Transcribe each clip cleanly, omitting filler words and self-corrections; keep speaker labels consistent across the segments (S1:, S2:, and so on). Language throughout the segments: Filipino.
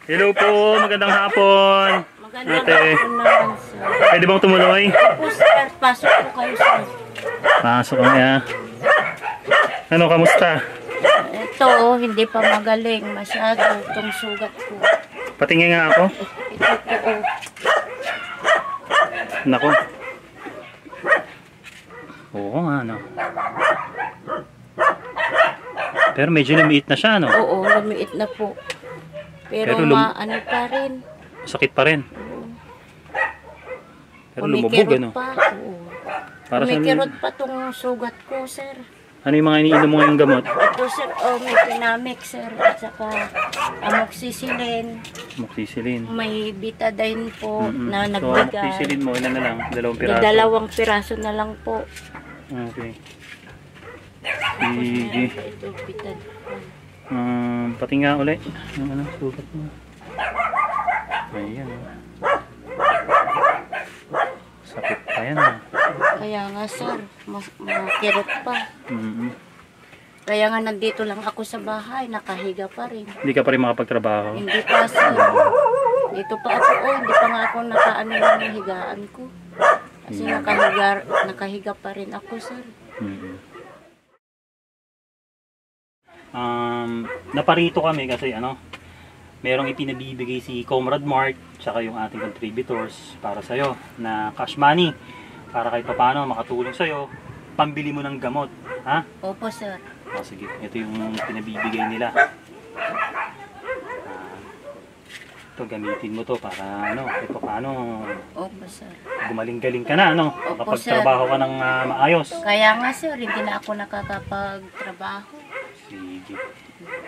S1: Hello po, magandang hapon.
S2: Magandang
S1: Ate,
S2: hapon naman, sir.
S1: pwede bang tumuloy?
S2: Opo, sir. Pasok po kayo, sir.
S1: Pasok kami ha. Ano, kamusta?
S2: Ito, hindi pa magaling. Masyado itong sugat ko.
S1: Patingin nga ako.
S2: Ito po,
S1: Nako. Oo nga, no. Pero medyo lumiit na siya, no?
S2: Oo, lumiit na po. Pero,
S1: Pero
S2: ano pa rin.
S1: Sakit pa rin. Pero lumubog,
S2: Kumikirot
S1: ano?
S2: pa. Oo.
S1: Para sa...
S2: Kumikirot pa itong sugat ko, sir.
S1: Ano yung mga iniinom mo ngayong gamot?
S2: Ito, sir. Oh, may Pinamix, sir. At saka amoxicillin.
S1: Amoxicillin.
S2: May betadine po na
S1: So,
S2: nagbigay.
S1: amoxicillin mo, ilan na lang? 2 piraso?
S2: Dalawang piraso na lang po.
S1: Okay. Sige.
S2: Ito, betadine.
S1: Pati nga ulit. Yung ano, sugat mo. Ayan. Sakit pa yan.
S2: Kaya nga, sir, makirot pa. Kaya nga nandito lang ako sa bahay, nakahiga pa rin.
S1: Hindi ka pa rin makapagtrabaho.
S2: Hindi pa, sir. Dito pa ako, hindi pa nga ako nakaano ng higaan ko. Kasi nakahiga pa rin ako, sir.
S1: Naparito kami kasi ano, merong ipinabibigay si Comrade Mark tsaka yung ating contributors para sa'yo na cash money para kahit paano makatulong sa'yo pambili mo ng gamot, ha?
S2: Opo, sir.
S1: Sige, ito yung pinabibigay nila. Ito, gamitin mo to para ano, kahit paano
S2: Opo, sir.
S1: gumaling-galing ka na, ano?
S2: Opo,
S1: Makapagtrabaho ka ng maayos.
S2: Kaya nga, sir, hindi na ako nakakapagtrabaho.
S1: Sige.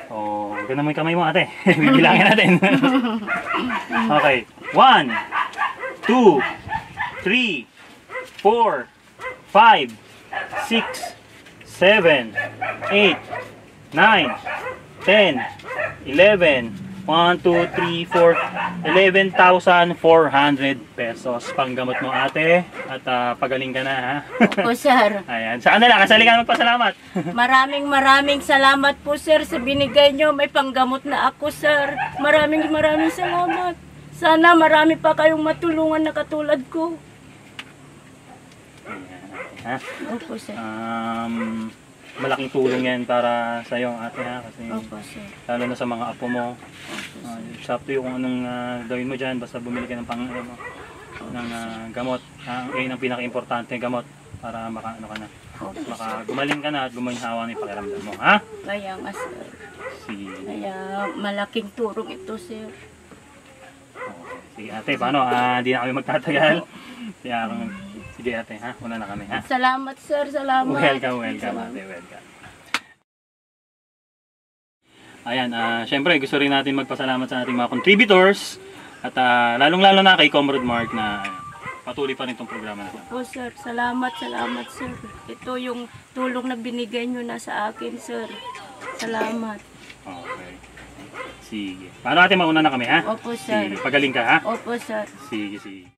S1: Oh, ganda mo yung kamay mo, ate. Bibilangin natin. Okay. 1, 2, 3, 4, 5, 6, 7, 8, 9, 10, 11, 1, 2, 3, 4, 11,400 pesos panggamot mo, ate. At pagaling ka na, ha?
S2: Opo, sir.
S1: Ayan. Saan na lang? Kasali ka magpasalamat.
S2: Maraming salamat po, sir, sa binigay nyo. May panggamot na ako, sir. Maraming salamat. Sana marami pa kayong matulungan na katulad ko.
S1: Ha?
S2: Opo, sir.
S1: Malaking tulong yan para sa iyo, ate, ha? Kasi
S2: Opo, sir.
S1: lalo na sa mga apo mo. Sakto yung anong gawin mo dyan, basta bumili ka ng gamot. Yan ang pinaka-importante, gamot, para makaano ka na. Gumaling ka na at gumalinhawa na yung pakiramdam mo, ha?
S2: Kaya nga, sir.
S1: Sige.
S2: Kaya malaking tulong ito, sir.
S1: Sige, ate, paano? Di na kami magtatagal. Sige, ate, ha? Una na kami, ha?
S2: Salamat, sir. Salamat.
S1: Welcome, ate, welcome. Ayan, syempre gusto rin natin magpasalamat sa ating mga contributors at lalong-lalo na kay Comrade Mark na patuloy pa rin itong programa natin.
S2: Opo, sir. Salamat, sir. Ito yung tulong na binigay nyo na sa akin, sir. Salamat.
S1: Okay. Sige. Paano natin mauna na kami, ha?
S2: Opo, sir.
S1: Sige, pagaling ka, ha?
S2: Opo, sir.
S1: Sige.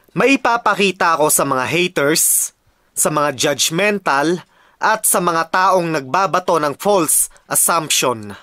S3: Maipapakita ako sa mga haters, sa mga judgmental, at sa mga taong nagbabato ng false assumption.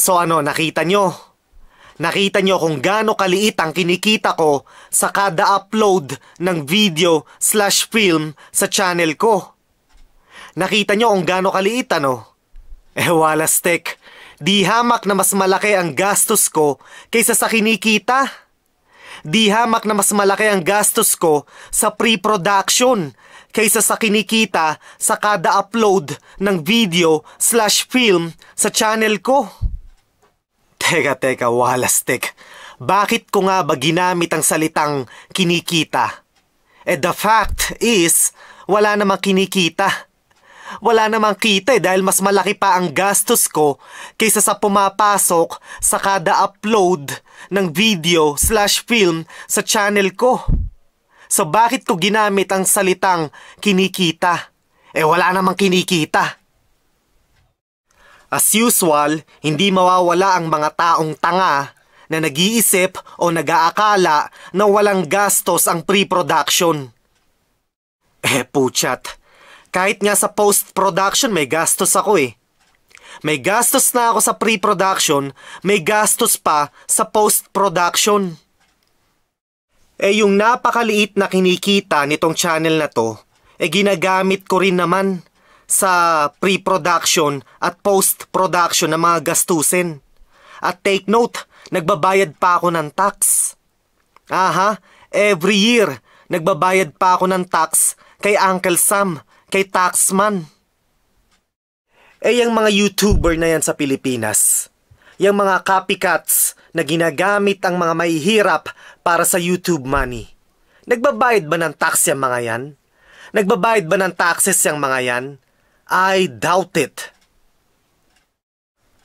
S3: So ano, nakita nyo? Nakita nyo kung gaano kaliit ang kinikita ko sa kada upload ng video/film sa channel ko. Nakita nyo kung gaano kaliit, ano? Walas tek, di hamak na mas malaki ang gastos ko kaysa sa kinikita. Di hamak na mas malaki ang gastos ko sa pre-production kaysa sa kinikita sa kada upload ng video/film sa channel ko. Teka, walas tek. Bakit ko nga ba ginamit ang salitang kinikita? The fact is, wala namang kinikita. Wala namang kita dahil mas malaki pa ang gastos ko kaysa sa pumapasok sa kada upload ng video/film sa channel ko. So bakit ko ginamit ang salitang kinikita? Wala namang kinikita. As usual, hindi mawawala ang mga taong tanga na nag-iisip o nag-aakala na walang gastos ang pre-production. Puchat. Kahit nga sa post-production may gastos ako eh. May gastos na ako sa pre-production, may gastos pa sa post-production. Yung napakaliit na kinikita nitong channel na to, ginagamit ko rin naman sa pre-production at post-production ng mga gastusin. At take note, nagbabayad pa ako ng tax. Every year, nagbabayad pa ako ng tax kay Uncle Sam, kay Taxman. Yung mga YouTuber na yan sa Pilipinas, yung mga copycats na ginagamit ang mga mahihirap para sa YouTube money, nagbabayad ba ng tax yung mga yan? Nagbabayad ba ng taxes yung mga yan? I doubt it.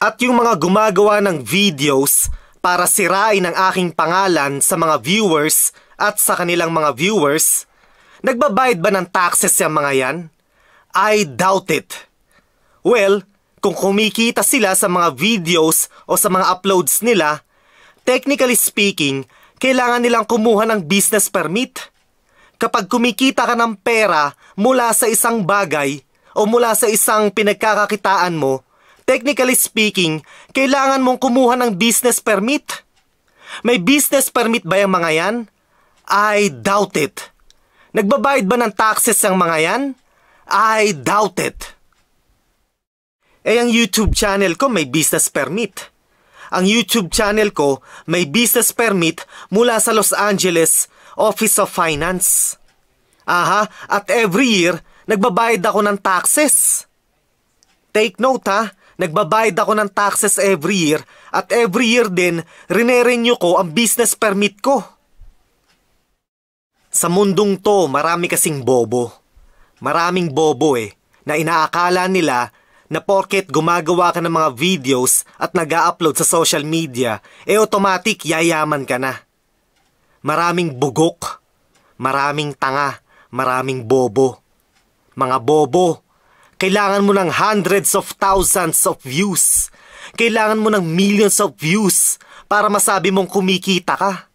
S3: At yung mga gumagawa ng videos para sirain ang aking pangalan sa mga viewers at sa kanilang mga viewers, nagbabayad ba ng taxes yung mga yan? I doubt it. Well, kung kumikita sila sa mga videos o sa mga uploads nila, technically speaking, kailangan nilang kumuha ng business permit. Kapag kumikita ka ng pera mula sa isang bagay o mula sa isang pinagkakakitaan mo, technically speaking, kailangan mong kumuha ng business permit. May business permit ba yung mga yan? I doubt it. Nagbabayad ba ng taxes yung mga yan? I doubt it. Ang YouTube channel ko may business permit. Ang YouTube channel ko may business permit mula sa Los Angeles Office of Finance. At every year, nagbabayad ako ng taxes. Take note nagbabayad ako ng taxes every year at every year din, rine-renew ko ang business permit ko. Sa mundong to, marami kasing bobo. Maraming bobo na inaakala nila na porket gumagawa ka ng mga videos at nag-a-upload sa social media, automatic yayaman ka na. Maraming bugok, maraming tanga, maraming bobo. Mga bobo, kailangan mo ng hundreds of thousands of views. Kailangan mo ng millions of views para masabi mong kumikita ka.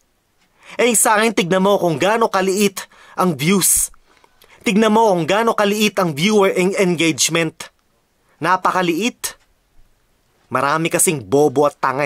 S3: Sa akin, tignan mo kung gaano kaliit ang views. Tignan mo kung gaano kaliit ang viewer engagement. Napakaliit. Marami kasing bobo at tanga